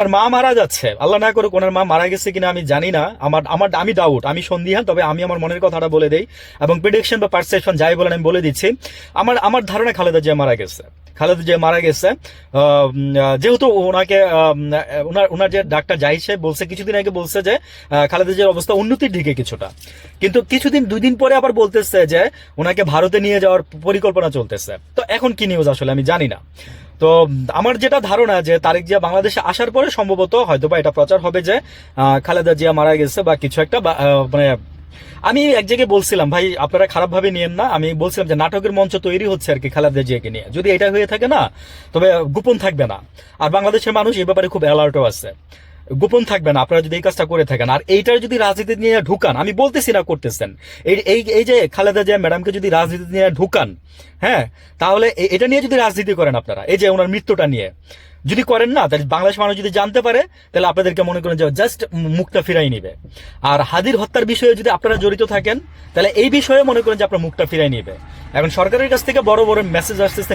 আর মা মারা যাচ্ছে, আল্লাহ না করুক ওনার মা মারা গেছে কিনা আমি জানি না, আমার আমার আমি ডাউট, আমি সন্দিহান, তবে আমি আমার মনের কথাটা বলে দেই এবং প্রেডিকশন বা পারসেপশন যাই বলেন আমি বলে দিচ্ছি। আমার আমার ধারণা খালেদা জিয়া মারা গেছে। খালেদা জিয়া মারা গেছে। যেহেতু ওনাকে ওনার ওনার যে ডাক্তার যাইছে বলছে, কিছুদিন আগে বলছে যে খালেদা জিয়ার অবস্থা উন্নতির দিকে কিছুটা, কিন্তু কিছুদিন 2 দিন পরে আবার বলতেছে যে ওনাকে ভারতে নিয়ে যাওয়ার পরিকল্পনা চলতেছে। তো এখন কি নিউজ আসলে আমি জানি না। তো আমার যেটা ধারণা যে তারেক জিয়া বাংলাদেশে আসার পরে সম্ভবত হয়তোবা এটা প্রচার হবে যে খালেদা জিয়া মারা গেছে বা কিছু একটা, মানে আমি এক জায়গায় বলছিলাম, ভাই আপনারা খারাপ ভাবে নিয়েন না, আমি বলছিলাম যে নাটকের মঞ্চ তৈরি হচ্ছে আর কি খালেদা জিয়াকে নিয়ে। যদি এটা হয়ে থাকে না, তবে গোপন থাকবে না। আর বাংলাদেশের মানুষ এই ব্যাপারে খুব অ্যালার্টও আছে, গোপন থাকবে না আপনারা যদি এই কাজটা করে থাকেন। আর এইটার যদি রাজনীতি নিয়ে ঢুকান, আমি বলতেছি না করতেছেন, এই এই এই যে খালেদা জিয়া ম্যাডামকে যদি রাজনীতি নিয়ে ঢুকান, হ্যাঁ, তাহলে এটা নিয়ে যদি রাজনীতি করেন আপনারা, এই যে ওনার মৃত্যুটা নিয়ে যদি করেন না, তাহলে বাংলাদেশ মানুষ যদি জানতে পারে, তাহলে আপনাদেরকে মনে করেন যে জাস্ট মুখটা ফিরাই নিবে। আর হাদির হত্যার বিষয়ে যদি আপনারা জড়িত থাকেন, তাহলে এই বিষয়ে মনে করেন যে আপনার মুখটা ফিরাই নিবে। এখন সরকারের কাছ থেকে বড় বড় মেসেজ আসতেছে।